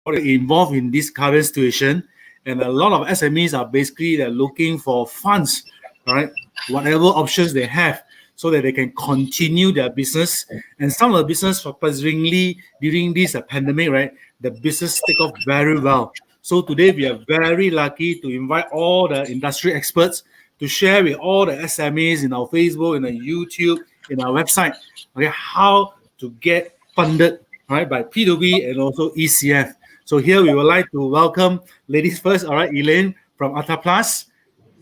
involved in this current situation, and a lot of SMEs are basically they're looking for funds, right? Whatever options they have, so that they can continue their business. And some of the business, surprisingly, during this pandemic, right, the business take off very well. So today we are very lucky to invite all the industry experts to share with all the SMEs in our Facebook, in our YouTube, in our website, okay, how to get funded, right, by P2p and also ECF. So here we would like to welcome ladies first, all right, Elain from Plus.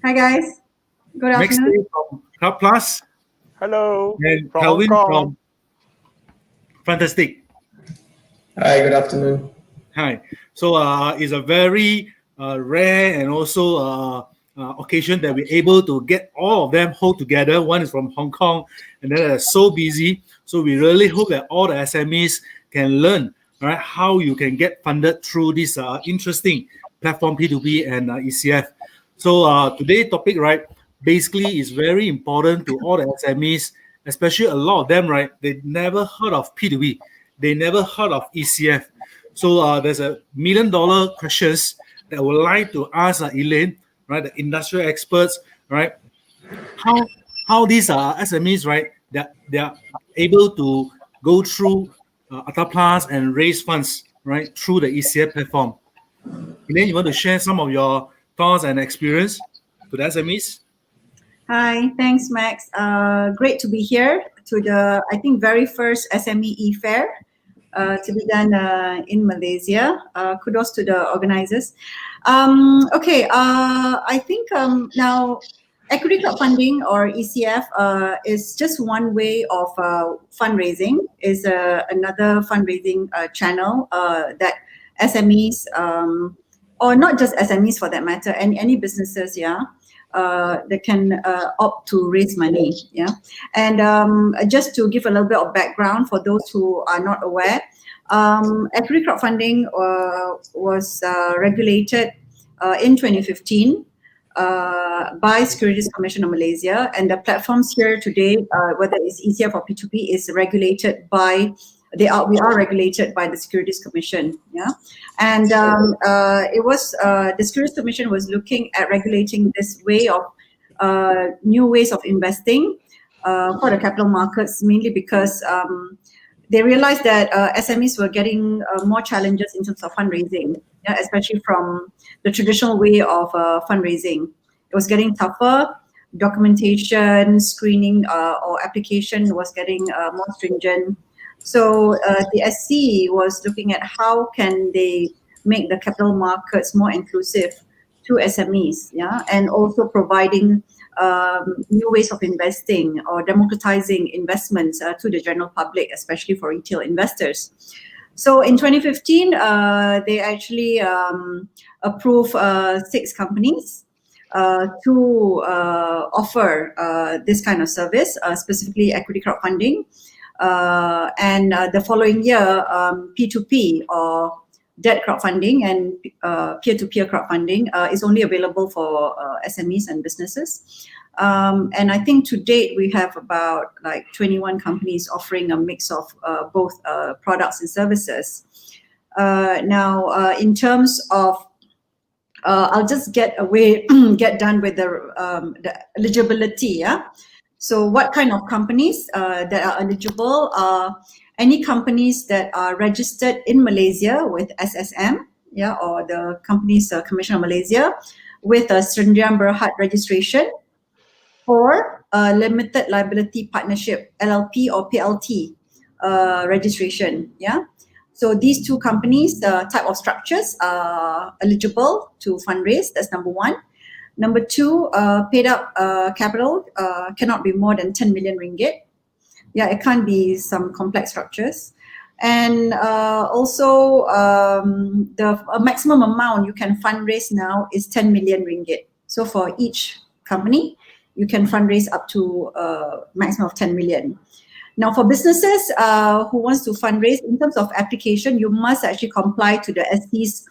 Hi guys, good afternoon. Next from Crowdplus. Hello. And from Kelvin from Fundaztic. Hi, good afternoon. Hi. So it's a very rare and also occasion that we're able to get all of them hold together. One is from Hong Kong, and they're so busy. So we really hope that all the SMEs can learn, right, how you can get funded through this interesting platform P2p and ECF. So today's topic, right, basically is very important to all the SMEs, especially a lot of them, right, they never heard of P2p. They never heard of ECF. So there's a $1 million questions that I would like to ask Elain, right, the industrial experts, right, how these SMEs, right, they are able to go through Plus and raise funds, right, through the ECF platform. Elain, you want to share some of your thoughts and experience to the SMEs? Hi, thanks, Max. Great to be here to the, I think, very first SME eFair to be done in Malaysia. Kudos to the organizers. I think now equity crowdfunding or ECF is just one way of fundraising, is another fundraising channel that SMEs, or not just SMEs for that matter, any businesses, that can opt to raise money, And just to give a little bit of background for those who are not aware, equity crowdfunding was regulated in 2015 by Securities Commission of Malaysia, and the platforms here today, whether it's ECF or P2p, is regulated by we are regulated by the Securities Commission, and it was the Securities Commission was looking at regulating this way of new ways of investing for the capital markets, mainly because they realized that SMEs were getting more challenges in terms of fundraising, especially from the traditional way of fundraising. It was getting tougher. Documentation, screening, or application was getting more stringent. So the SC was looking at how can they make the capital markets more inclusive to SMEs, and also providing new ways of investing or democratizing investments to the general public, especially for retail investors. So in 2015, they actually approved 6 companies to offer this kind of service, specifically equity crowdfunding. And the following year, P2p or debt crowdfunding and peer-to-peer crowdfunding is only available for SMEs and businesses. And I think to date, we have about like 21 companies offering a mix of both products and services. Now, in terms of, I'll just get done with the eligibility, So what kind of companies that are eligible are any companies that are registered in Malaysia with SSM, or the Companies Commission of Malaysia with a Sdn Berhad registration, or a limited liability partnership, LLP or PLT registration, So these 2 companies, the type of structures are eligible to fundraise. That's number 1. Number 2, paid up capital cannot be more than 10 million ringgit. It can't be some complex structures. And also, the maximum amount you can fundraise now is 10 million ringgit. So for each company, you can fundraise up to a maximum of 10 million. Now, for businesses who wants to fundraise, in terms of application, you must actually comply to the SC's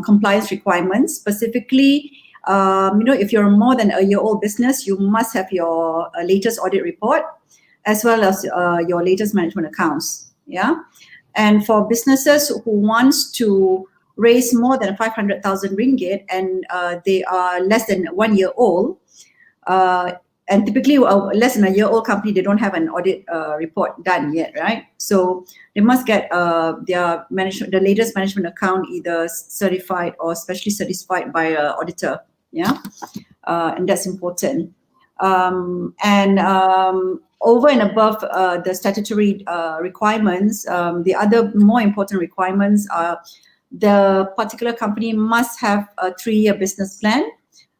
compliance requirements. Specifically, if you're more than a year-old business, you must have your latest audit report, as well as your latest management accounts. And for businesses who wants to raise more than 500,000 ringgit and they are less than 1 year old, and typically less than a year old company, they don't have an audit report done yet, right? So they must get the latest management account either certified or specially certified by an auditor, yeah, and that's important. Over and above the statutory requirements, the other more important requirements are the particular company must have a 3-year business plan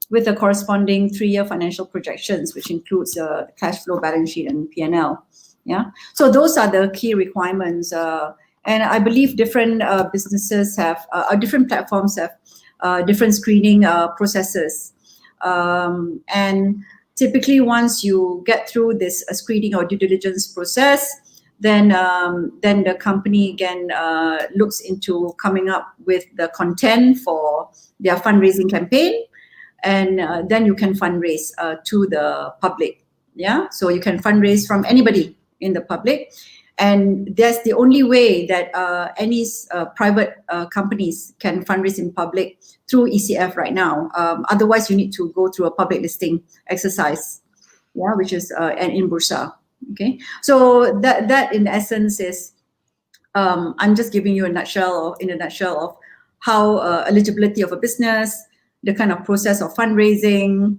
with the corresponding 3-year financial projections, which includes cash flow, balance sheet, and P&L. Yeah, so those are the key requirements. And I believe different businesses have, different platforms have different screening processes. And typically, once you get through this screening or due diligence process, then the company again looks into coming up with the content for their fundraising campaign, and then you can fundraise to the public. Yeah, so you can fundraise from anybody in the public, and that's the only way that any private companies can fundraise in public through ECF right now. Otherwise, you need to go through a public listing exercise, yeah, which is in Bursa. Okay, so that in essence is I'm just giving you in a nutshell of how eligibility of a business, the kind of process of fundraising,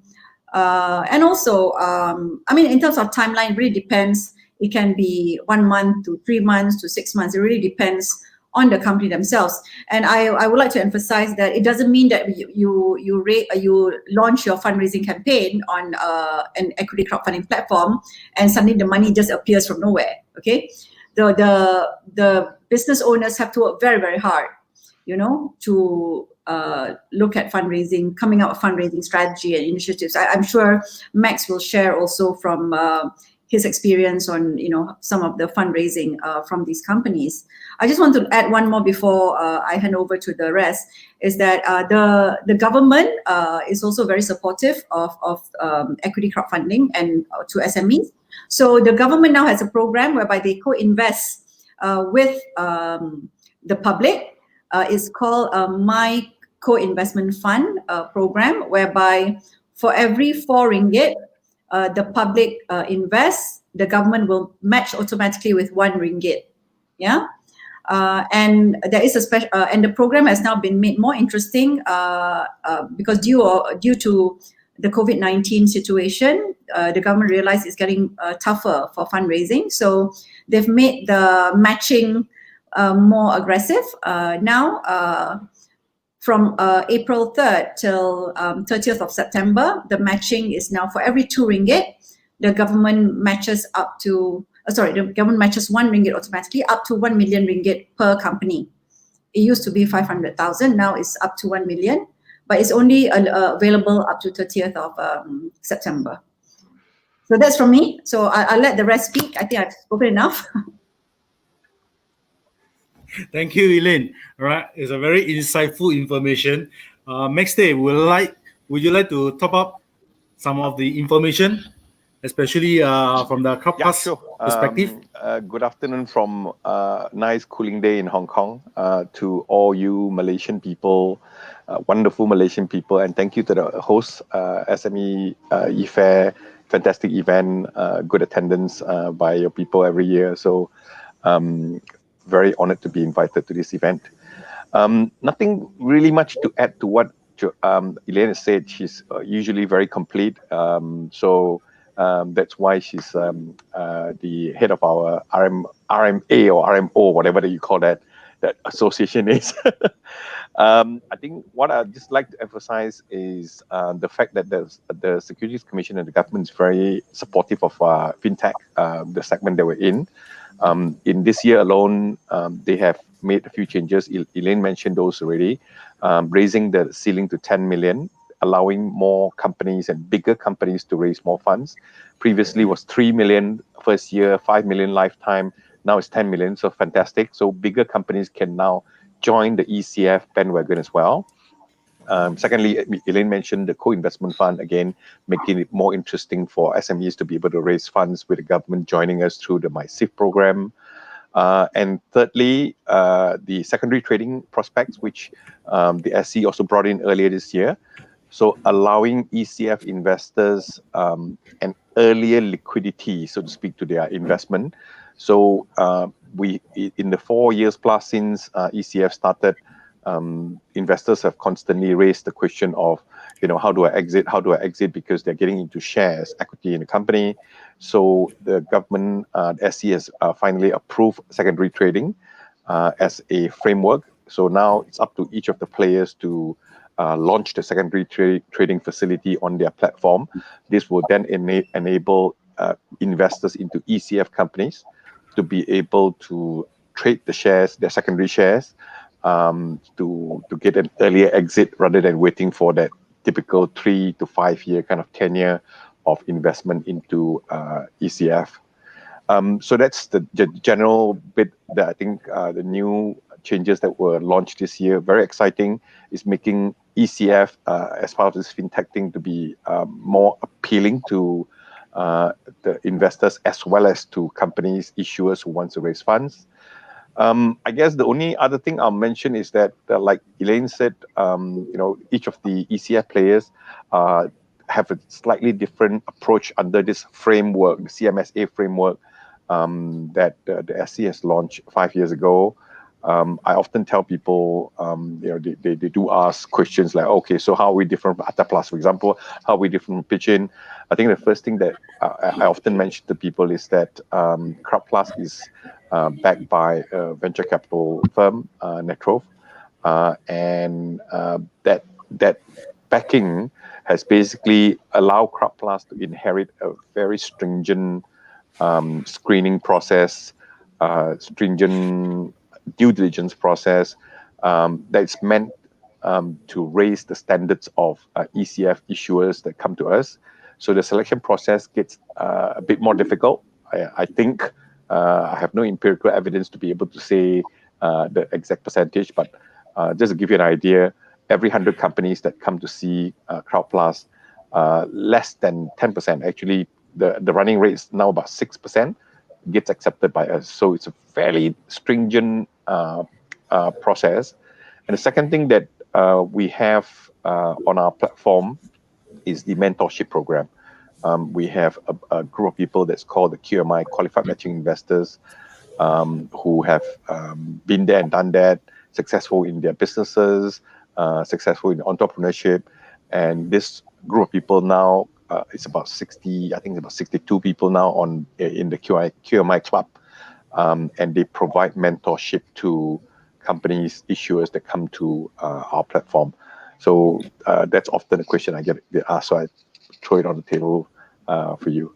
and also I mean in terms of timeline, it really depends. It can be 1 month to 3 months to 6 months. It really depends on the company themselves. And I would like to emphasize that it doesn't mean that you launch your fundraising campaign on an equity crowdfunding platform and suddenly the money just appears from nowhere. Okay, the business owners have to work very, very hard, you know, to look at fundraising, coming up with fundraising strategy and initiatives. I'm sure Max will share also from his experience on, you know, some of the fundraising from these companies. I just want to add one more before I hand over to the rest, is that the government is also very supportive of equity crowdfunding and to SMEs. So the government now has a program whereby they co-invest with the public. It's called My Co-Investment Fund program, whereby for every 4 ringgit, the public invests, the government will match automatically with 1 ringgit. Yeah, and there is a special, and the program has now been made more interesting because due to the COVID-19 situation, the government realized it's getting tougher for fundraising. So they've made the matching more aggressive now. From April 3rd till 30th of September, the matching is now for every 2 ringgit, the government matches up to, the government matches 1 ringgit automatically up to 1 million ringgit per company. It used to be 500,000, now it's up to 1 million, but it's only available up to 30th of September. So that's from me. So I'll let the rest speak. I think I've spoken enough. Thank you, Elain. All right, it's a very insightful information. Next day, would you like to top up some of the information, especially from the Crowdplus perspective? Good afternoon from a nice cooling day in Hong Kong to all you Malaysian people, wonderful Malaysian people, and thank you to the host, SME eFair, fantastic event, good attendance by your people every year. So very honored to be invited to this event. Nothing really much to add to what Elain has said. She's usually very complete. That's why she's the head of our RMA or RMO, whatever that you call that association is. I think what I'd just like to emphasize is the fact that the Securities Commission and the government is very supportive of fintech, the segment that we're in. In this year alone, they have made a few changes. Elain mentioned those already, raising the ceiling to 10 million, allowing more companies and bigger companies to raise more funds. Previously was 3 million first year, 5 million lifetime. Now it's 10 million, so fantastic. So bigger companies can now join the ECF bandwagon as well. Secondly, Elain mentioned the co-investment fund, again, making it more interesting for SMEs to be able to raise funds with the government joining us through the MySIF program. And thirdly, the secondary trading prospects, which the SC also brought in earlier this year. So allowing ECF investors an earlier liquidity, so to speak, to their investment. So we, in the 4 years plus since ECF started, investors have constantly raised the question of, how do I exit? How do I exit? Because they're getting into shares, equity in the company. So the government, the SC has finally approved secondary trading as a framework. So now it's up to each of the players to launch the secondary trading facility on their platform. This will then enable investors into ECF companies to be able to trade the shares, their secondary shares, to get an earlier exit rather than waiting for that typical 3 to 5 year kind of tenure of investment into ECF. So that's the general bit that I think the new changes that were launched this year, very exciting, is making ECF as part of this fintech thing to be more appealing to the investors as well as to companies, issuers who want to raise funds. I guess the only other thing I'll mention is that, like Elaine said, each of the ECF players have a slightly different approach under this framework, the CMSA framework that the SC has launched 5 years ago. I often tell people, they do ask questions like, okay, so how are we different from Ataplas, for example? How are we different from Pitchin? I think the first thing that I often mention to people is that Crowdplus is backed by a venture capital firm, Netrove, and that backing has basically allowed Crowdplus to inherit a very stringent screening process, stringent due diligence process that's meant to raise the standards of ECF issuers that come to us. So the selection process gets a bit more difficult. I think I have no empirical evidence to be able to say the exact percentage, but just to give you an idea, every 100 companies that come to see Crowdplus, less than 10%, actually the running rate is now about 6%, gets accepted by us. So it's a fairly stringent process. And the second thing that we have on our platform is the mentorship program. We have a group of people that's called the QMI, Qualified Matching Investors, who have been there and done that, successful in their businesses, successful in entrepreneurship. And this group of people now, it's about 60, I think it's about 62 people now in the QMI club. And they provide mentorship to companies, issuers that come to our platform. So that's often a question I get asked, so I throw it on the table for you.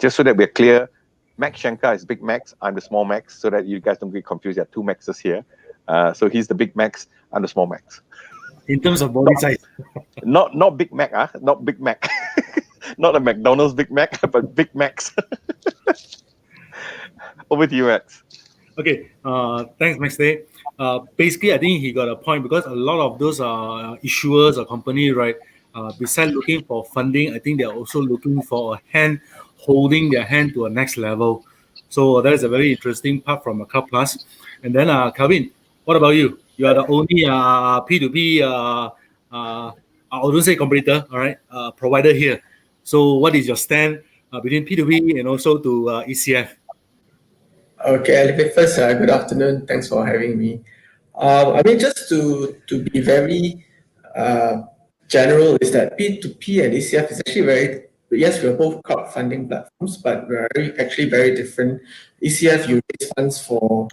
Just so that we're clear, Maxshangkar is Big Max, I'm the Small Max, so that you guys don't get confused. There are two Maxes here. So he's the Big Max, I'm the Small Max. In terms of body size. Not Big Mac, not Big Mac. Not a McDonald's Big Mac, but Big Max. Over to you, Max. Okay, thanks, Max Day. Basically, I think he got a point because a lot of those issuers or company, right, besides looking for funding, I think they're also looking for a hand, holding their hand to a next level. So that is a very interesting part from Crowdplus. And then, Calvin, what about you? You are the only P2P, I don't say competitor, all right, provider here. So what is your stand between P2P and also to ECF? Okay, I'll leave it first. Good afternoon. Thanks for having me. Just to be very general, is that P2P and ECF is actually yes, we're both crowdfunding platforms, but we're actually very different. ECF, you raise funds for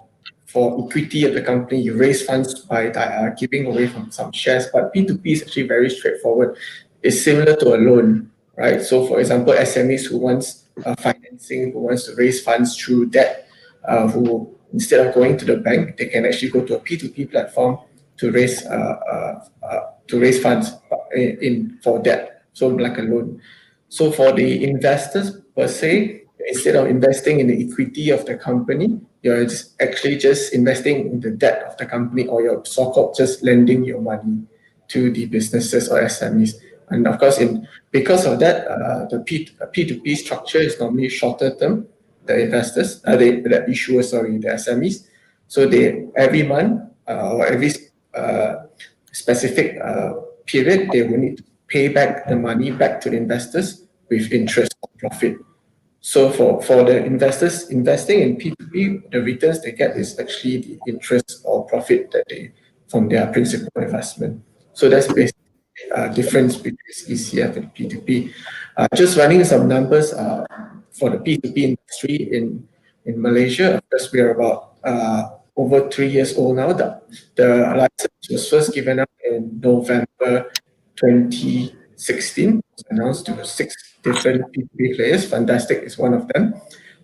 equity of the company, you raise funds by giving away from some shares, but P2P is actually very straightforward. It's similar to a loan, right? So for example, SMEs who wants financing, who wants to raise funds through debt, who instead of going to the bank, they can actually go to a P2P platform to raise funds for debt, so like a loan. So for the investors per se, instead of investing in the equity of the company, you're actually just investing in the debt of the company, or you're so-called just lending your money to the businesses or SMEs. And of course, because of that, the P2P structure is normally shorter term. the investors, the issuers, sorry, the SMEs. So they every month or every specific period, they will need to pay back the money back to the investors with interest or profit. So for the investors investing in P2P, the returns they get is actually the interest or profit that they from their principal investment. So that's basically difference between ECF and P2P. Just running some numbers for the P2P industry in Malaysia. Of course, we are about over 3 years old now. The license was first given up in November 2016. It was announced to 6 different P2P players. Fundaztic is one of them.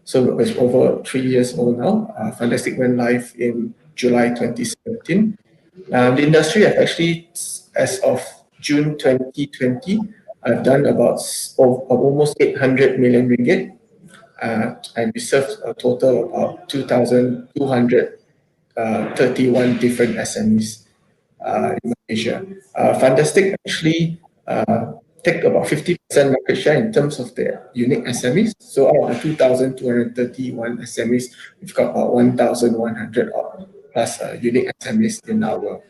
So it's over 3 years old now. Fundaztic went live in July 2017. The industry have actually, as of June 2020, done about almost 800 million ringgit, and we served a total of about 2,231 different SMEs in Malaysia. Fundaztic actually take about 50% market share in terms of their unique SMEs. So out of the 2,231 SMEs, we've got about 1,100 plus unique SMEs in our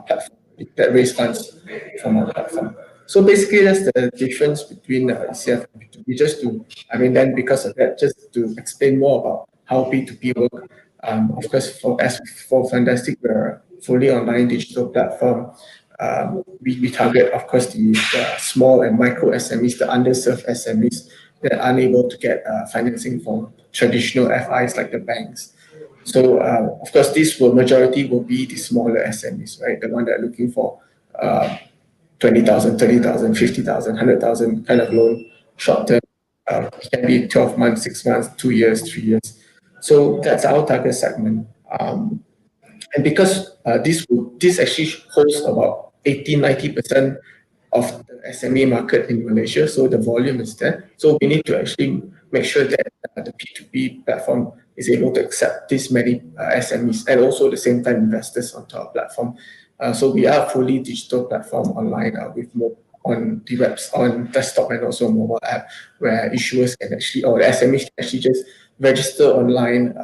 platform that raise funds from our platform. So basically, that's the difference between ECF and P2P. Then because of that, just to explain more about how P2P work. Of course, for Fundaztic, we're a fully online digital platform. We target, of course, the small and micro SMEs, the underserved SMEs that are unable to get financing from traditional FIs like the banks. So, of course, majority will be the smaller SMEs, right? The one that are looking for 20,000, 30,000, 50,000, 100,000 kind of loan, short term. It can be 12 months, 6 months, 2 years, 3 years. So that's our target segment. And because this actually holds about 80-90% of the SME market in Malaysia, so the volume is there. So we need to actually make sure that the P2P platform is able to accept this many SMEs and also at the same time investors onto our platform. So we are a fully digital platform online with on the webs on desktop and also mobile app where issuers can actually or SMEs can actually just register online,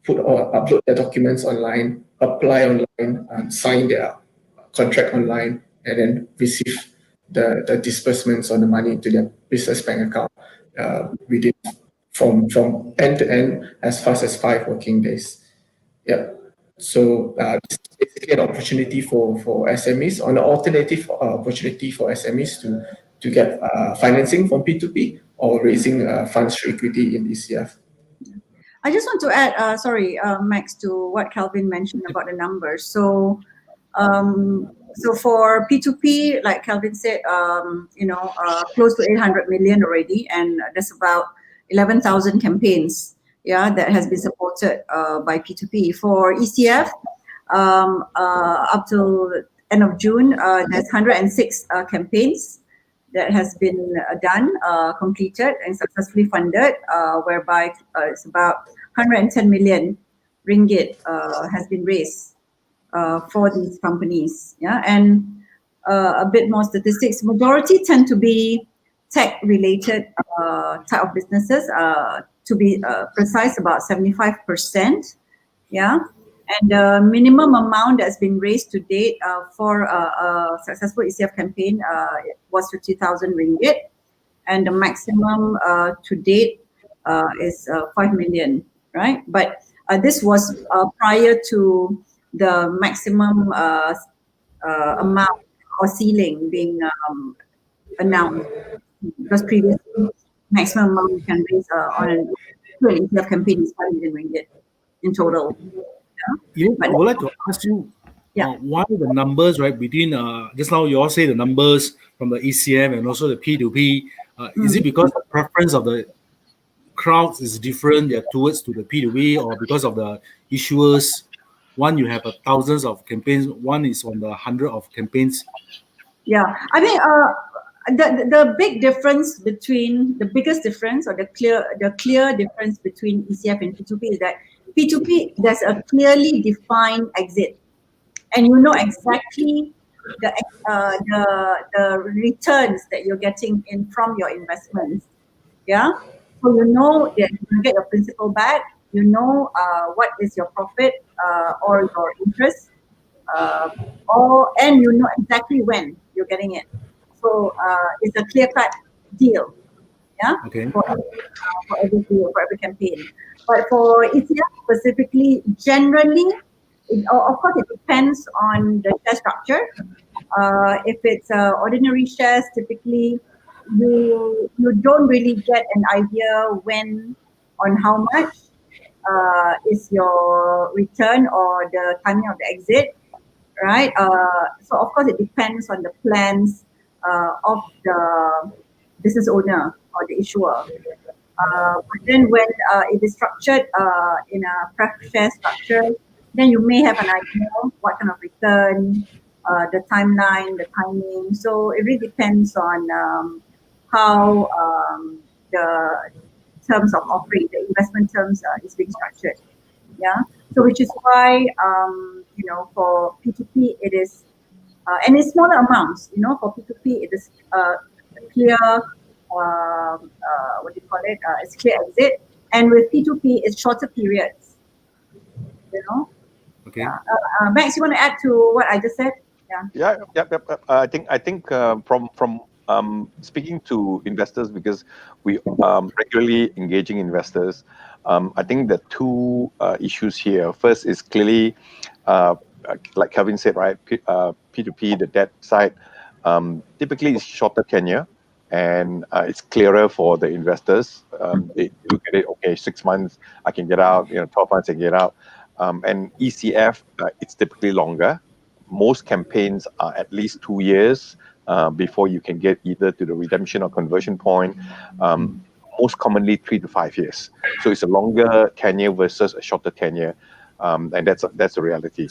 upload their documents online, apply online, sign their contract online, and then receive the disbursements on the money into their business bank account within from end to end as fast as 5 working days. Yeah. So it's basically an opportunity for SMEs, an alternative opportunity for SMEs to get financing from P2P or raising funds for equity in ECF. I just want to add, Max, to what Calvin mentioned about the numbers. So for P2P, like Calvin said, close to 800 million already, and there's about 11,000 campaigns, that has been supported by P2P. For ECF, up till end of June, there's 106 campaigns that has been done, completed and successfully funded, whereby it's about 110 million ringgit has been raised for these companies. And a bit more statistics. Majority tend to be tech-related type of businesses. To be precise, about 75%. And the minimum amount that's been raised to date for a successful ECF campaign was 50,000 ringgit, and the maximum to date is 5 million, right? But this was prior to the maximum amount or ceiling being announced, because previously maximum amount you can raise on an ECF campaign is 5 million ringgit in total. I would like to ask you, why the numbers, right, between, just now you all say the numbers from the ECM and also the P2P, is it because the preference of the crowds is different towards to the P2P, or because of the issuers? One, you have thousands of campaigns, one is on the 100 of campaigns. Yeah, I mean, the big difference between, the biggest difference or the clear difference between ECF and P2P is that P2P, there's a clearly defined exit, and you know exactly the returns that you're getting in from your investments. So you know that you get your principal back, you know what is your profit or your interest, and you know exactly when you're getting it. So it's a clear-cut deal, yeah, Okay. for every deal, for every campaign. But for ETF specifically, generally, of course, it depends on the share structure. If it's ordinary shares, typically you don't really get an idea when on how much is your return or the timing of the exit, right? So of course it depends on the plans of the business owner or the issuer. But then when it is structured in a pref share structure, then you may have an idea what kind of return, the timeline, the timing. So it really depends on how the terms of offering, the investment terms is being structured. Yeah. So which is why for P2P it is and it's smaller amounts. For P2P it is clear. What do you call it? It's clear exit, and with P2P it's shorter periods. Okay. Max, you want to add to what I just said? Yeah. I think from speaking to investors, because we regularly engaging investors, I think the two issues here. First is clearly, like Kevin said, right? P2P, the debt side, typically is shorter tenure, and it's clearer for the investors. They look at it, okay, 6 months I can get out, 12 months I can get out. And ECF, it's typically longer. Most campaigns are at least 2 years before you can get either to the redemption or conversion point. Most commonly 3 to 5 years. So it's a longer tenure versus a shorter tenure, and that's a reality.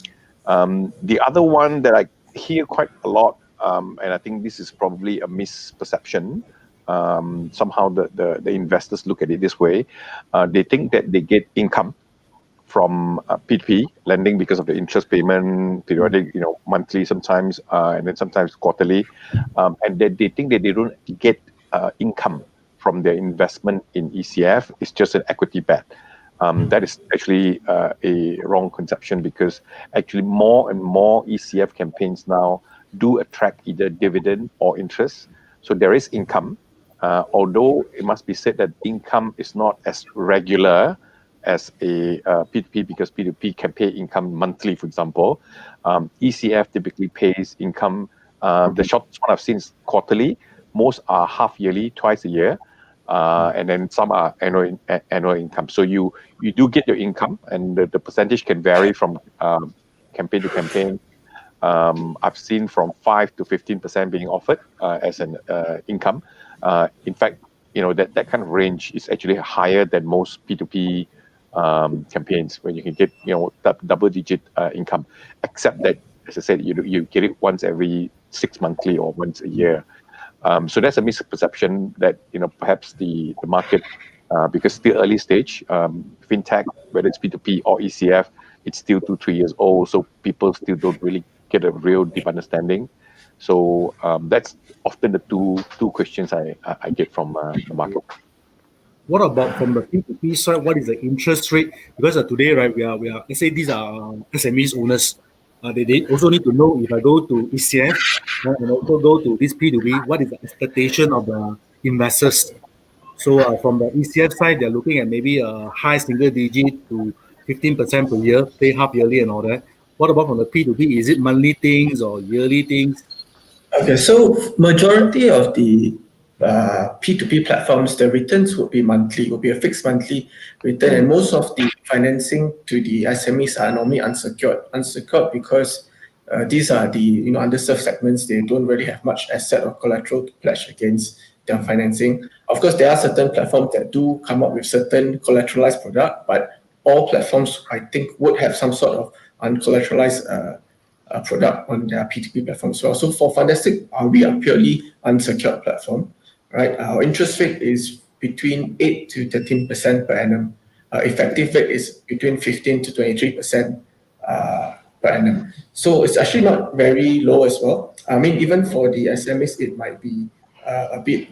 The other one that I hear quite a lot, and I think this is probably a misperception. Somehow the investors look at it this way. They think that they get income from P2P lending because of the interest payment, periodic, monthly sometimes, and then sometimes quarterly, and they think that they don't get income from their investment in ECF. It's just an equity bet. That is actually a wrong conception, because actually more and more ECF campaigns now do attract either dividend or interest. So there is income, although it must be said that income is not as regular as a P2P, because P2P can pay income monthly, for example. ECF typically pays income. The shortest one I've seen is quarterly. Most are half yearly, twice a year. And then some are annual income. So you do get your income, and the percentage can vary from campaign to campaign. I've seen from 5 to 15% being offered as an income. In fact, that kind of range is actually higher than most P2P campaigns, when you can get double-digit income. Except that, as I said, you get it once every 6 monthly or once a year. So that's a misperception that perhaps the market, because still early stage, fintech, whether it's P2P or ECF, it's still 2-3 years old, so people still don't really get a real deep understanding. So that's often the two questions I get from the market. What about from the P2P side? What is the interest rate? Because today, right, we are let's say these are SMEs owners. They also need to know, if I go to ECF and also go to this P2P, what is the expectation of the investors? So from the ECF side, they're looking at maybe a high single digit to 15% per year, pay half yearly and all that. What about from the P2P? Is it monthly things or yearly things? Okay, so majority of the P2P platforms, the returns would be monthly, would be a fixed monthly return, and most of the financing to the SMEs are normally unsecured. Unsecured because these are the underserved segments. They don't really have much asset or collateral to pledge against their financing. Of course, there are certain platforms that do come up with certain collateralized product, but all platforms, I think, would have some sort of uncollateralized product on their P2P platform as well. So for Fundaztic, we are purely unsecured platform, right? Our interest rate is between 8 to 13% per annum. Effective rate is between 15 to 23% per annum. So it's actually not very low as well. I mean, even for the SMEs, it might be a bit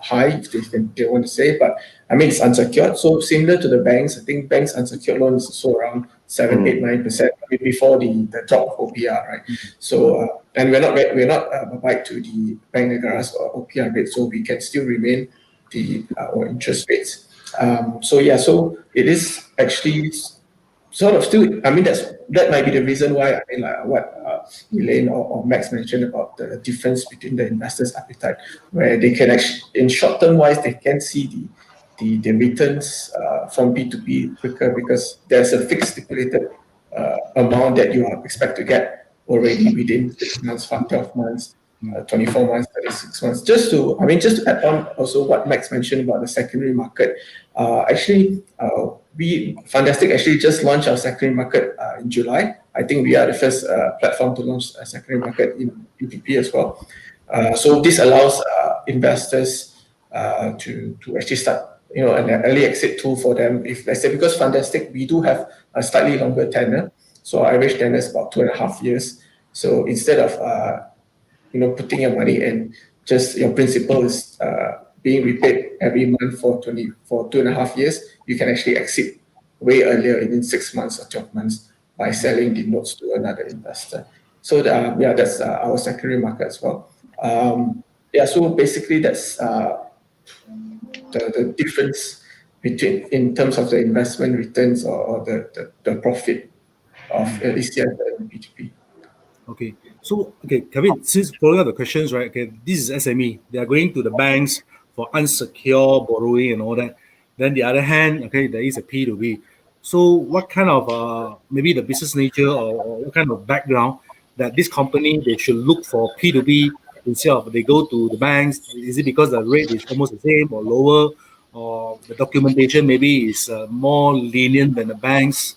high, if they want to say, but I mean, it's unsecured. So similar to the banks, I think banks unsecured loans is also around 7, 8, 9% before the drop of OPR, right? So, and we're not abide to the Bank Negara's OPR rate, so we can still remain our interest rates. So it is actually sort of still, I mean, that might be the reason why, I mean, like what Elaine or Max mentioned about the difference between the investors' appetite, where they can actually, in short term wise, they can see the returns from P2P quicker because there's a fixed stipulated amount that you are expect to get already within 6 months, 12 months, 24 months, 36 months. Just to add on also what Max mentioned about the secondary market, Fundaztic actually just launched our secondary market in July. I think we are the first platform to launch a secondary market in P2P as well. So this allows investors to actually start, an early exit tool for them. If let's say, because Fundaztic, we do have a slightly longer tenure, so our average tenure is about 2.5 years. So instead of putting your money in, just your principal is being repaid every month for 2.5 years, you can actually exit way earlier, in 6 months or 12 months, by selling the notes to another investor. So that's our secondary market as well. So basically that's the difference between, in terms of the investment returns or the profit of ECF and P2P. Okay. So, Kevin, since following up the questions, right? Okay, this is SME. They are going to the banks for unsecured borrowing and all that. Then the other hand, okay, there is a P2B. So, what kind of maybe the business nature or what kind of background that this company they should look for P2B instead of they go to the banks? Is it because the rate is almost the same or lower, or the documentation maybe is more lenient than the banks?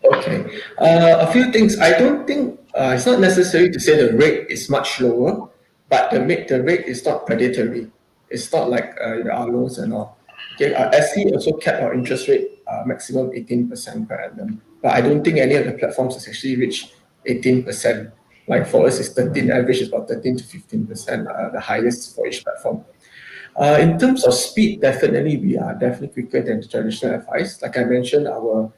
Okay, a few things. I don't think it's not necessary to say the rate is much lower, but the rate is not predatory. It's not like our loans and all. Okay, SC also kept our interest rate maximum 18% per annum, but I don't think any of the platforms has actually reached 18%. Like for us, it's 13. Average is about 13 to 15%, the highest for each platform. In terms of speed, definitely we are definitely quicker than the traditional advice. Like I mentioned, our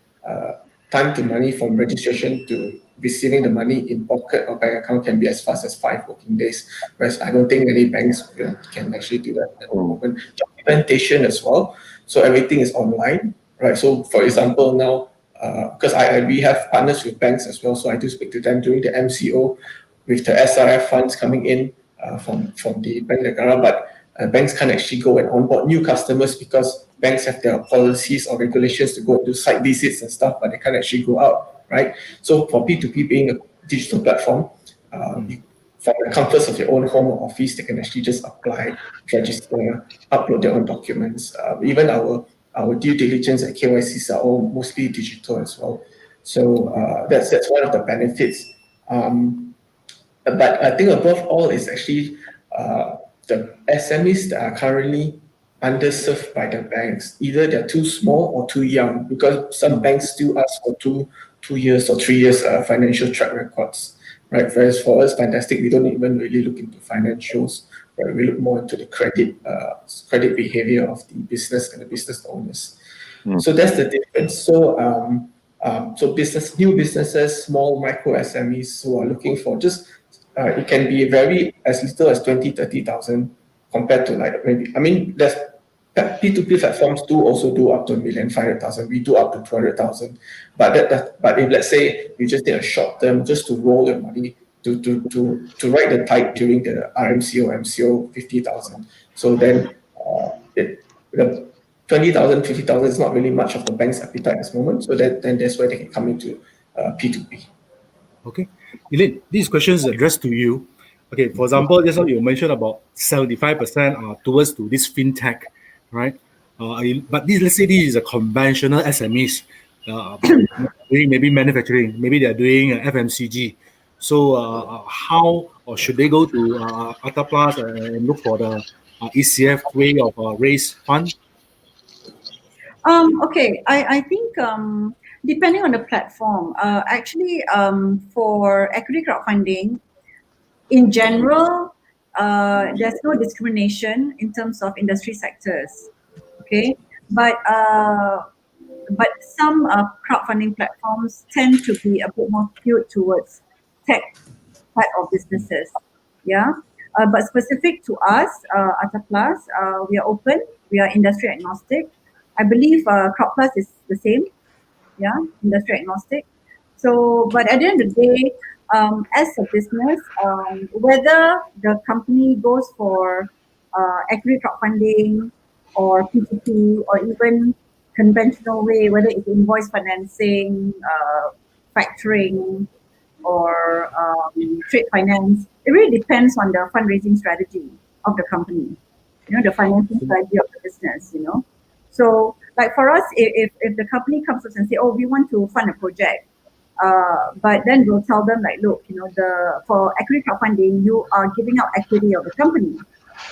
time to money from registration to receiving the money in pocket or bank account can be as fast as 5 working days. Whereas I don't think many banks can actually do that at the moment. Documentation as well. So everything is online, right? So for example, now, because we have partners with banks as well, so I do speak to them during the MCO with the SRF funds coming in from the Bank Negara, but banks can't actually go and onboard new customers because banks have their policies or regulations to go and do site visits and stuff, but they can't actually go out, right? So for P2P being a digital platform, from the comforts of your own home or office, they can actually just apply, register, upload their own documents. Even our due diligence and KYCs are all mostly digital as well. So that's one of the benefits. But I think above all is actually the SMEs that are currently underserved by the banks. Either they're too small or too young, because some banks still ask for 2 years or 3 years financial track records, right? Whereas for us, Fundaztic, we don't even really look into financials, right? We look more into the credit behavior of the business and the business owners. So that's the difference. So new businesses, small micro SMEs who are looking for just it can be very as little as 20,000-30,000 compared to like maybe, I mean, there's P2P platforms also do up to 1,500,000. We do up to 200,000. But if let's say you just need a short term just to roll your money to write the type during the RMCO, MCO 50,000. So then the 20,000, 50,000 is not really much of the bank's appetite at this moment. So then that's where they can come into P2P. Okay. Elain, these questions addressed to you. Okay, for example, just now you mentioned about 75% are towards to this fintech, right? But let's say this is a conventional SMEs, doing maybe manufacturing, maybe they're doing FMCG. So how or should they go to Plus and look for the ECF way of raise fund? Okay, I think depending on the platform, actually for equity crowdfunding, in general, there's no discrimination in terms of industry sectors. Okay, but some crowdfunding platforms tend to be a bit more skewed towards tech type of businesses. Yeah. But specific to us, Ataplas, we are open. We are industry agnostic. I believe Crowdplus is the same. Yeah, industry agnostic. So, but at the end of the day, as a business, whether the company goes for equity crowdfunding or P2P or even conventional way, whether it's invoice financing, factoring, or trade finance, it really depends on the fundraising strategy of the company, the financing strategy of the business, So, like for us, if the company comes to us and say, oh, we want to fund a project, but then we'll tell them like, look, for equity crowdfunding, you are giving out equity of the company.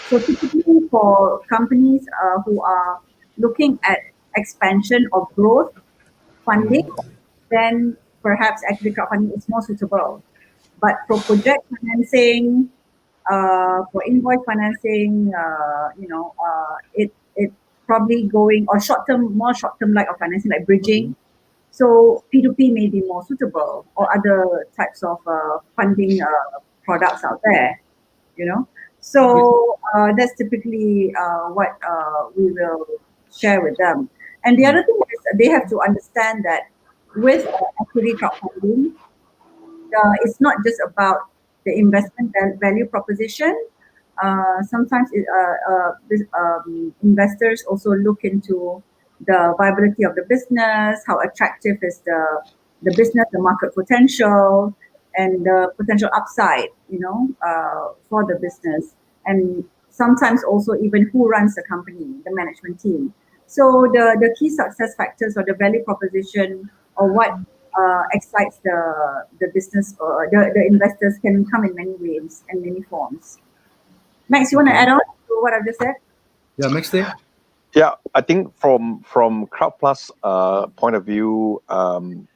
So typically for companies who are looking at expansion or growth funding, then perhaps equity crowdfunding is more suitable. But for project financing, for invoice financing, it probably going or more short term like of financing like bridging. So P2P may be more suitable or other types of funding products out there, So that's typically what we will share with them. And the other thing is they have to understand that with equity crowdfunding, it's not just about the investment value proposition. Sometimes investors also look into the viability of the business, how attractive is the business, the market potential, and the potential upside, for the business. And sometimes also even who runs the company, the management team. So the key success factors or the value proposition or what excites the business or the investors can come in many ways and many forms. Max, you want to add on to what I've just said? Yeah, Max there. Yeah, I think from Crowdplus point of view,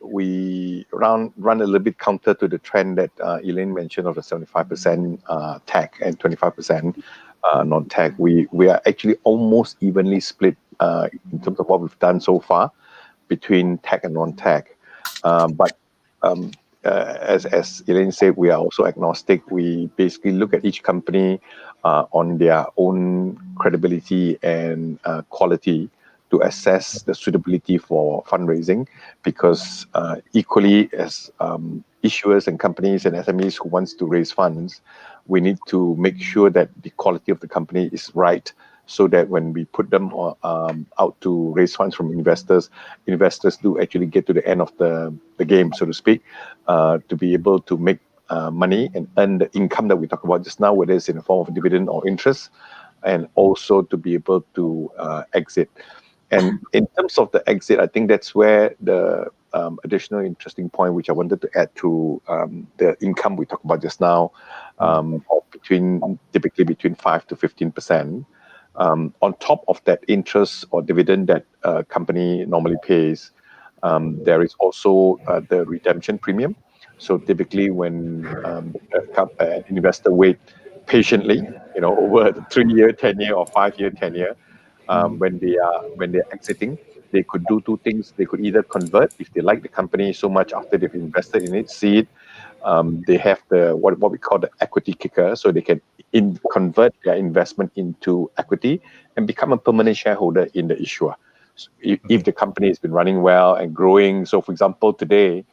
we run a little bit counter to the trend that Elain mentioned of the 75% tech and 25% non-tech. We are actually almost evenly split in terms of what we've done so far between tech and non-tech. But as Elain said, we are also agnostic. We basically look at each company on their own credibility and quality to assess the suitability for fundraising, because equally as issuers and companies and SMEs who wants to raise funds, we need to make sure that the quality of the company is right, so that when we put them out to raise funds from investors do actually get to the end of the game, so to speak, to be able to make money and earn the income that we talked about just now, whether it's in the form of dividend or interest, and also to be able to exit. And in terms of the exit, I think that's where the additional interesting point, which I wanted to add to the income we talked about just now, of typically between 5 to 15%. On top of that interest or dividend that a company normally pays, there is also the redemption premium. So typically when an investor wait patiently, over the 3-year tenure or 5-year tenure, when they're exiting, they could do two things. They could either convert if they like the company so much after they've invested in it, see it. They have the what we call the equity kicker, so they can convert their investment into equity and become a permanent shareholder in the issuer. So if the company has been running well and growing. So for example, today,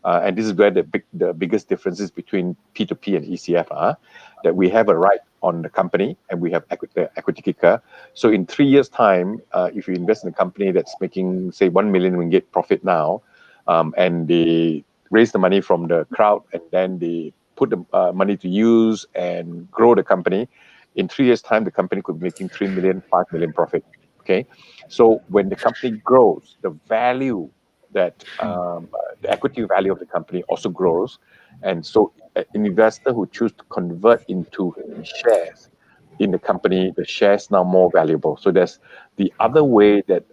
and this is where the biggest differences between P2P and ECF are, that we have a right on the company and we have equity kicker. So in 3 years' time, if you invest in a company that's making, say, 1 million ringgit profit now, and they raise the money from the crowd and then they put the money to use and grow the company, in 3 years' time, the company could be making 3 million, 5 million profit. Okay, so when the company grows, the value that the equity value of the company also grows, and so an investor who choose to convert into shares in the company, the shares now more valuable. So there's the other way that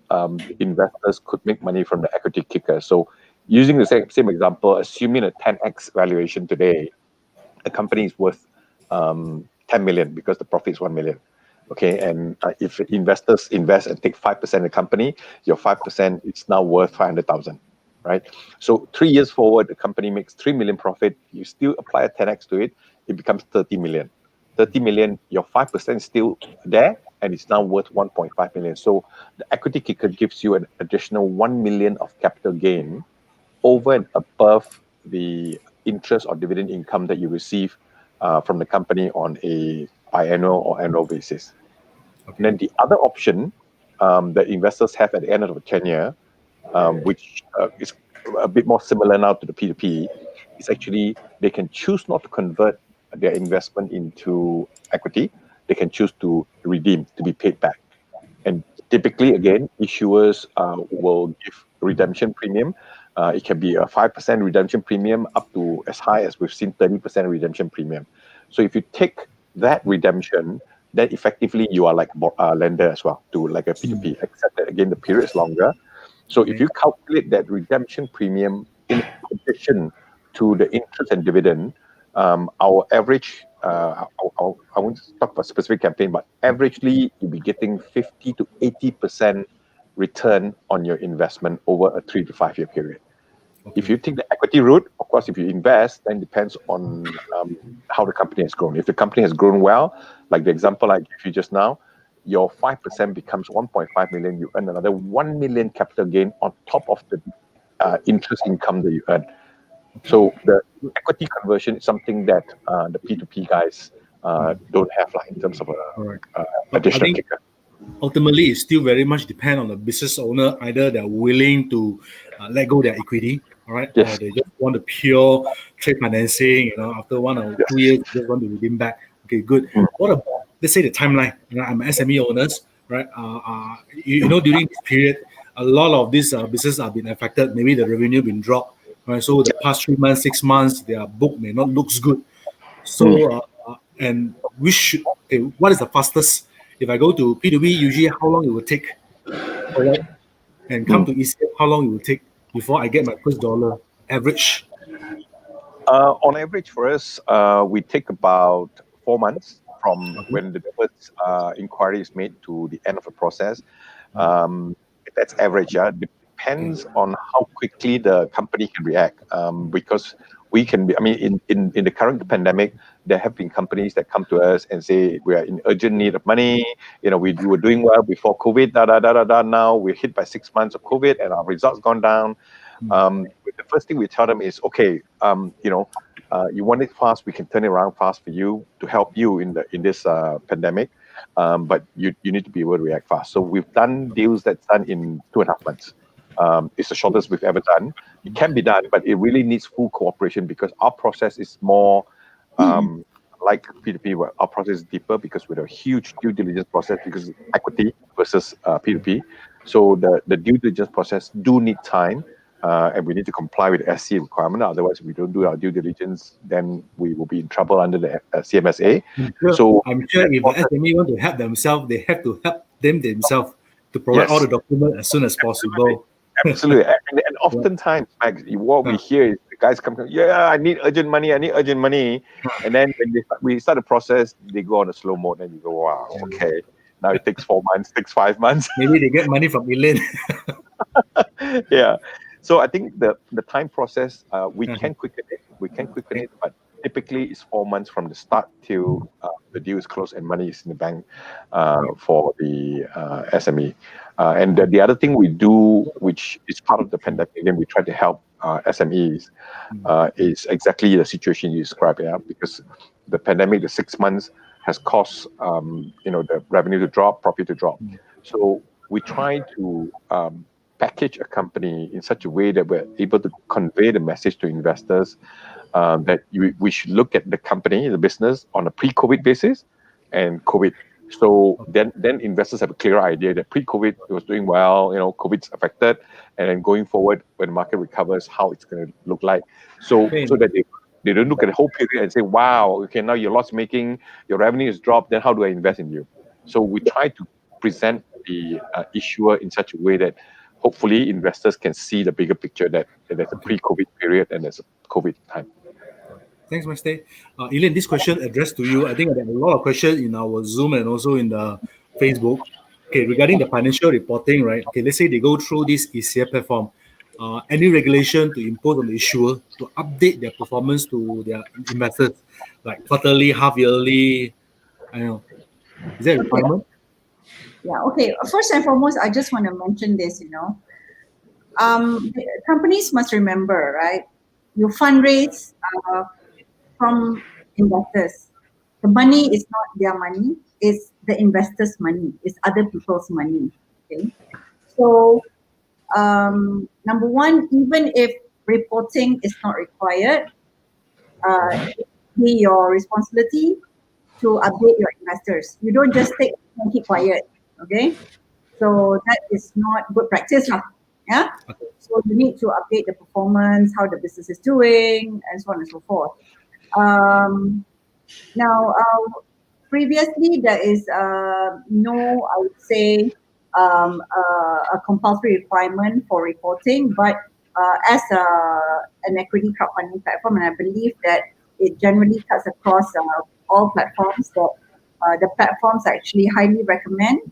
investors could make money from the equity kicker. So using the same example, assuming a 10x valuation today, a company is worth 10 million because the profit is 1 million. Okay, and if investors invest and take 5% of the company, your 5% is now worth 500,000, right? So 3 years forward, the company makes 3 million profit. You still apply a 10x to it, it becomes 30 million. 30 million, your 5% is still there, and it's now worth 1.5 million. So the equity kicker gives you an additional 1 million of capital gain over and above the interest or dividend income that you receive from the company on a biannual or annual basis. Okay. And then the other option that investors have at the end of the tenure, which is a bit more similar now to the P2P, is actually they can choose not to convert their investment into equity. They can choose to redeem, to be paid back. And typically, again, issuers will give redemption premium. It can be a 5% redemption premium up to as high as we've seen 30% redemption premium. So if you take that redemption, then effectively you are like a lender as well to like a P2P, except that again the period is longer. So if you calculate that redemption premium in addition to the interest and dividend, our average, I won't talk about specific campaign, but averagely you'll be getting 50 to 80% return on your investment over a 3 to 5 year period. Okay. If you take the equity route, of course, if you invest, then it depends on how the company has grown. If the company has grown well, like the example I gave you just now, your 5% becomes 1.5 million. You earn another 1 million capital gain on top of the interest income that you earn. So the equity conversion is something that the P2P guys don't have in terms of additional kicker. Ultimately, it still very much depend on the business owner. Either they're willing to let go their equity, all right, Yes. or they just want the pure trade financing. After 1 or 2 years, they just want to redeem back. Okay, good. What about, let's say, the timeline? I'm an SME owners, right? During this period, a lot of these businesses have been affected. Maybe the revenue been dropped, right? So the past 3 months, 6 months, their book may not looks good. So and we should. Okay, what is the fastest? If I go to P2B, usually how long it will take, all right? And come to ECF, how long it will take before I get my first dollar average? On average for us, we take about 4 months from when the first inquiry is made to the end of the process. That's average. Depends on how quickly the company can react. Because we can be, in the current pandemic, there have been companies that come to us and say we are in urgent need of money. We were doing well before COVID. Now we're hit by 6 months of COVID and our results gone down. The first thing we tell them is, okay, you want it fast, we can turn it around fast for you to help you in this pandemic. But you need to be able to react fast. So we've done deals that's done in 2.5 months. It's the shortest we've ever done. It can be done, but it really needs full cooperation because our process is more like P2P, where our process is deeper because we have a huge due diligence process because it's equity versus P2P. So the due diligence process do need time. And we need to comply with the SC requirement. Otherwise, if we don't do our due diligence, then we will be in trouble under the CMSA. I'm sure if the SME want to help themselves, they have to help themselves to provide all the documents as soon as possible. Absolutely. And oftentimes, Max, what we hear is the guys come, I need urgent money. And then when we start the process, they go on a slow mode and you go, wow, okay. Now it takes 4 months, takes 5 months. Maybe they get money from Elain. Yeah. So I think the time process, we can quicken it, but typically it's 4 months from the start till the deal is closed and money is in the bank for the SME. And the other thing we do, which is part of the pandemic, again, we try to help SMEs, is exactly the situation you described, because the pandemic, the 6 months has caused the revenue to drop, profit to drop. So we try to package a company in such a way that we're able to convey the message to investors that we should look at the company, the business, on a pre-COVID basis and COVID. So then investors have a clearer idea that pre-COVID it was doing well, COVID's affected, and then going forward when the market recovers, how it's going to look like. So that they don't look at the whole period and say, wow, okay, now you're loss making, your revenue is dropped, then how do I invest in you? So we try to present the issuer in such a way that hopefully investors can see the bigger picture that there's a pre-COVID period and there's a COVID time. Thanks, Master. Elain, this question addressed to you. I think there are a lot of questions in our Zoom and also in the Facebook. Okay, regarding the financial reporting, right? Okay, let's say they go through this eFair platform. Any regulation to impose on the issuer to update their performance to their investors, like quarterly, half yearly. I don't know. Is there a Okay. requirement? Yeah. Okay. First and foremost, I just want to mention this. Companies must remember, right? You fundraise from investors. The money is not their money; it's the investors' money. It's other people's money. Okay. So, number one, even if reporting is not required, it be your responsibility to update your investors. You don't just take and keep quiet. Okay. So that is not good practice, lah. Yeah. Okay. So you need to update the performance, how the business is doing, and so on and so forth. Now, previously there is no, I would say, a compulsory requirement for reporting, but as an equity crowdfunding platform, and I believe that it generally cuts across all platforms, that the platforms actually highly recommend.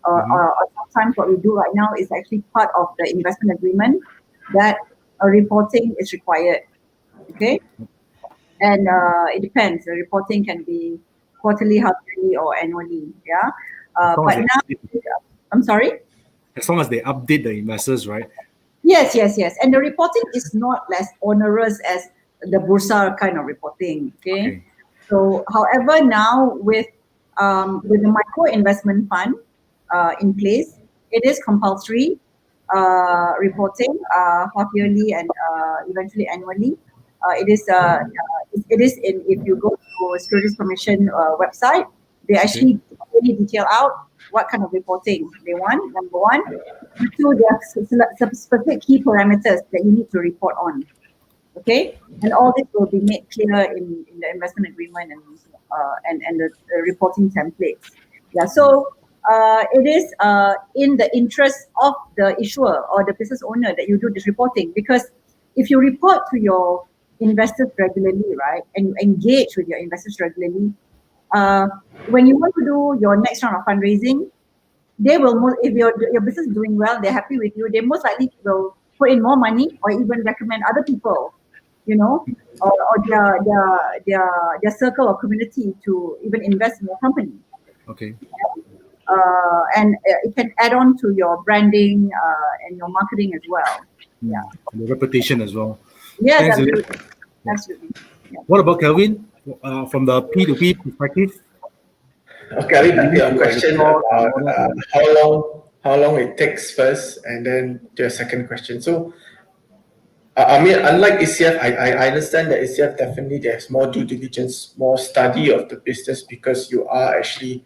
Or sometimes what we do right now is actually part of the investment agreement that reporting is required. Okay. And it depends. The reporting can be quarterly, half-yearly, or annually. Yeah. But now, I'm sorry. As long as they update the investors, right? Yes. And the reporting is not less onerous as the Bursa kind of reporting. Okay. So, however, now with the micro investment fund in place, it is compulsory reporting half-yearly and eventually annually. It is in, if you go to Securities Commission website, they actually really detail out what kind of reporting they want. Number one. Number two, there are specific key parameters that you need to report on. Okay, and all this will be made clear in the investment agreement and the reporting templates. Yeah, so it is in the interest of the issuer or the business owner that you do this reporting, because if you report to your investors regularly, right, and you engage with your investors regularly, when you want to do your next round of fundraising, they will, if your business is doing well, they're happy with you, they most likely will put in more money or even recommend other people, or their circle or community to even invest in your company. Okay. And it can add on to your branding and your marketing as well. Yeah. And the reputation as well. Yes, Thanks, absolutely. Absolutely. Yeah. What about Kelvin? From the P2P perspective? Okay, I'll back to your question about how long it takes first, and then to your second question. So, I mean, unlike ECF, I understand that ECF definitely there's more due diligence, more study of the business, because you are actually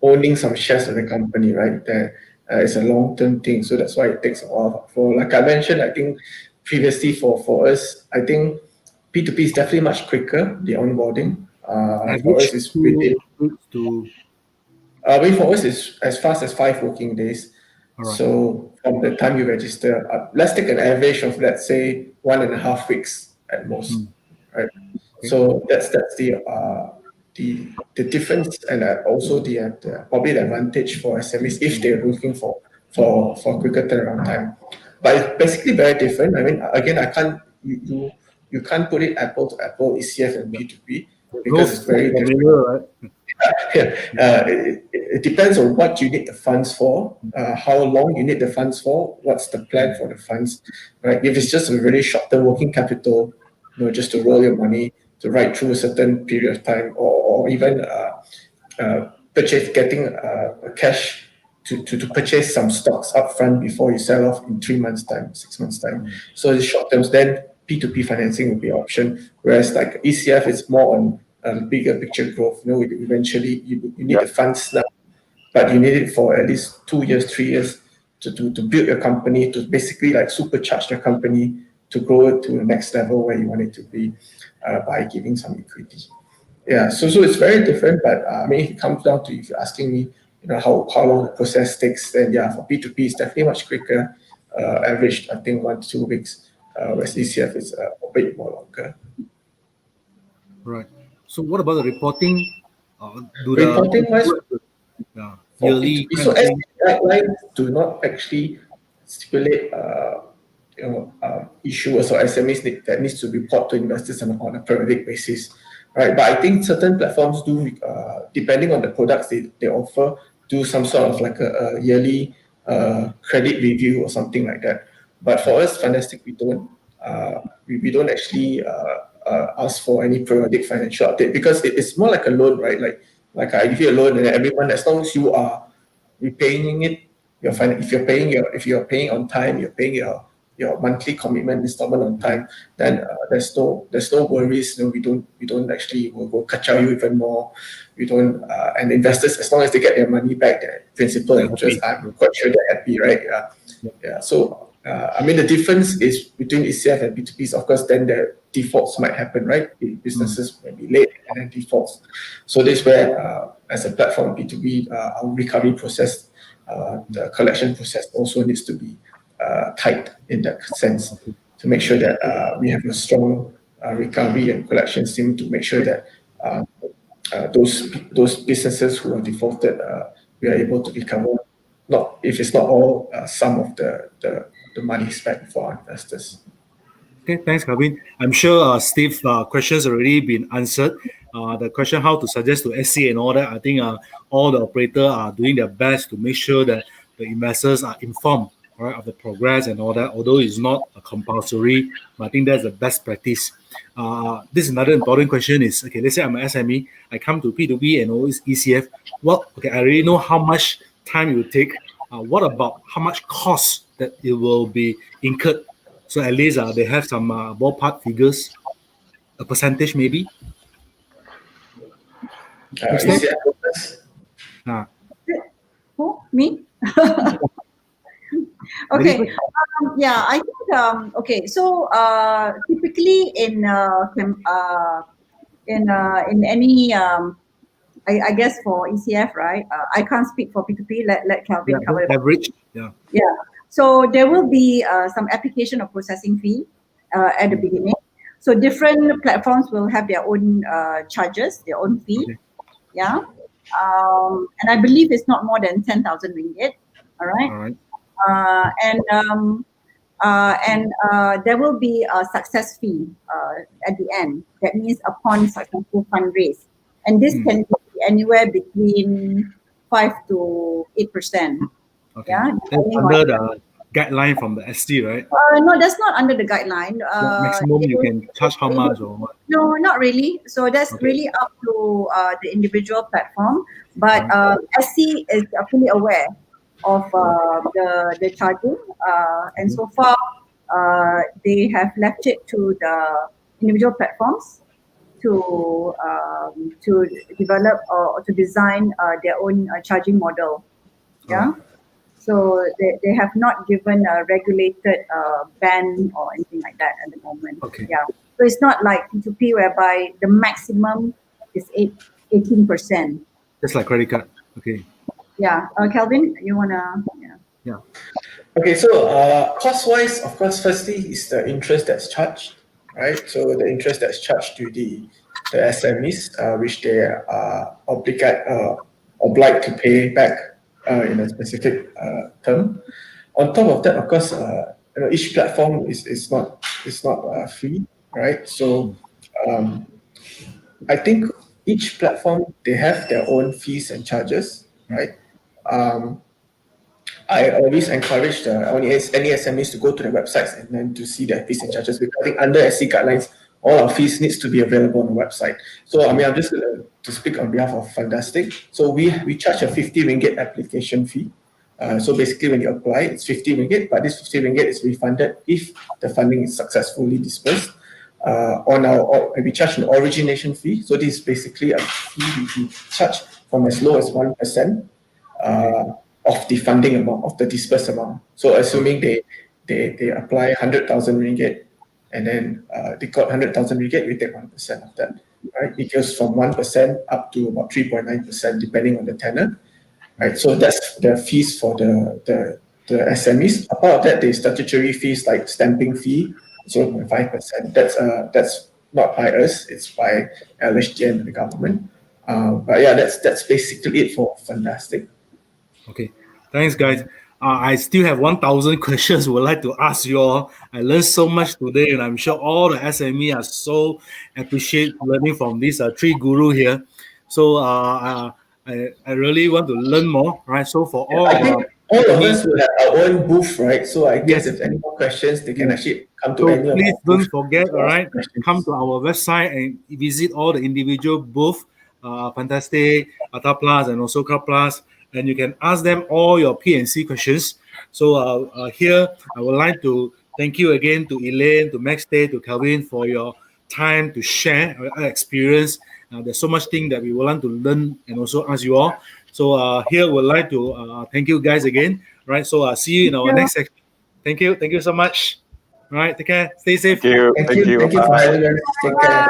owning some shares of the company, right? That it's a long-term thing, so that's why it takes a while. For, like I mentioned, I think previously for us, I think P2P is definitely much quicker, the onboarding. For us, it's within. For us, it's as fast as 5 working days. Right. So from the time you register, let's take an average of, let's say, 1.5 weeks at most, right? Okay. So that's the difference, and also the probably the advantage for SMEs if they're looking for quicker turnaround time. But it's basically very different. I mean, again, you can't put it apple to apple, ECF and P2P, because it's very different. Right? It depends on what you need the funds for, how long you need the funds for, what's the plan for the funds, right? If it's just a really short-term working capital, just to roll your money to ride through a certain period of time, or even getting cash to purchase some stocks upfront before you sell off in 3 months' time, 6 months' time. So the short terms, then P2P financing will be an option, whereas like ECF is more on bigger picture growth. Eventually you need the funds now, but you need it for at least 2 years, 3 years to build your company, to basically like supercharge your company to grow it to the next level where you want it to be by giving some equity. Yeah, so it's very different, but I mean, if it comes down to, if you're asking me, how long the process takes, then yeah, for P2P it's definitely much quicker, averaged I think 1 to 2 weeks. whereas ECF is a bit more longer. Right. So what about the reporting? Reporting wise, yeah, for yearly P2P, kind so of as thing? guidelines do not actually stipulate issuers or SMEs that needs to report to investors on a periodic basis, right? But I think certain platforms do, depending on the products they offer, do some sort of like a yearly credit review or something like that. But for us, Fundaztic, we don't actually ask for any periodic financial update because it's more like a loan, right? Like I give you a loan, and every month, as long as you are repaying it, if you're paying on time, you're paying your monthly commitment installment on time, then there's no worries. We don't actually will kacau you even more. We don't and investors, as long as they get their money back, their principal and interest, I'm quite sure they're happy, right? Yeah. So I mean, the difference is between ECF and P2P is, of course, then the defaults might happen, right? Businesses may be late and then defaults. So this is where, as a platform, P2P, our recovery process, the collection process also needs to be tight in that sense to make sure that we have a strong recovery and collection team to make sure that those businesses who are defaulted, we are able to recover. Not if it's not all, some of the money spent for our investors. Okay, thanks, Calvin. I'm sure Steve questions already been answered. The question how to suggest to SC and all that, I think all the operators are doing their best to make sure that the investors are informed, right, of the progress and all that, although it's not compulsory, but I think that's the best practice. This is another important question is, okay, let's say I'm an SME, I come to P2P and always ECF. Well, okay, I already know how much time it will take. What about how much cost that it will be incurred? So at least they have some ballpark figures, a percentage maybe. ECF Who? Me? Okay. Yeah, I think okay. So typically in any I guess for ECF, right? I can't speak for P2P. Let Calvin cover it. Average. Yeah. So there will be some application of processing fee at the beginning. So different platforms will have their own charges, their own fee. Okay. Yeah. And I believe it's not more than 10,000 ringgit. All right. All right. And there will be a success fee at the end. That means upon successful fundraise. And this can be anywhere between 5 to 8%. Okay. Yeah, That's under the guideline from the ST, right? No, that's not under the guideline. Maximum you can charge how much or what? No, not really. So that's really up to the individual platform. But SC is fully aware of the charging, and so far they have left it to the individual platforms to develop or to design their own charging model. Yeah. So they have not given a regulated ban or anything like that at the moment. Okay. Yeah. So it's not like P2P whereby the maximum is 18%. Just like credit card. Okay. Yeah. Calvin, you wanna? Yeah. Okay, so cost-wise, of course, firstly is the interest that's charged, right? So the interest that's charged to the SMEs, which they are obliged to pay back in a specific term. On top of that, of course, each platform is not free, right? So I think each platform, they have their own fees and charges, right? I always encourage any SMEs to go to their websites and then to see their fees and charges, because I think under SC guidelines, all our fees needs to be available on the website. So I mean, I'm just going to speak on behalf of Fundaztic. So we charge a 50 ringgit application fee. So basically, when you apply, it's 50 ringgit, but this 50 ringgit is refunded if the funding is successfully dispersed. We charge an origination fee. So this is basically a fee we charge from as low as 1% of the funding amount, of the dispersed amount. So assuming they apply 100,000 ringgit, and then they got 100,000 ringgit, we take 1% of that. Right? It goes from 1% up to about 3.9%, depending on the tenor. Right? So that's the fees for the SMEs. Apart of that, there's statutory fees like stamping fee, 0.5%. That's not by us; it's by LHJ and the government. But yeah, that's basically it for Fundaztic. Okay, thanks, guys. I still have 1,000 questions would like to ask you all. I learned so much today, and I'm sure all the SME are so appreciate learning from these three guru here. So I really want to learn more, right? So for all I of think our all of SME, us will have our own booth, right? So I guess yes, if any more questions, they can yes. actually come to So any of please our don't booths forget, to all ask right, questions. come to our website and visit all the individual booth, Fundaztic, Plus, and also Crowdplus, and you can ask them all your P&C questions. So here, I would like to thank you again to Elain, to Maxday, to Calvin for your time to share our experience. There's so much thing that we would like to learn and also ask you all. So here, we'd like to thank you guys again. Right. So see you in our next section. Thank you. Thank you so much. All right. Take care. Stay safe. Thank you. Thank Thank you. you. Thank you for Bye. having us. Take care.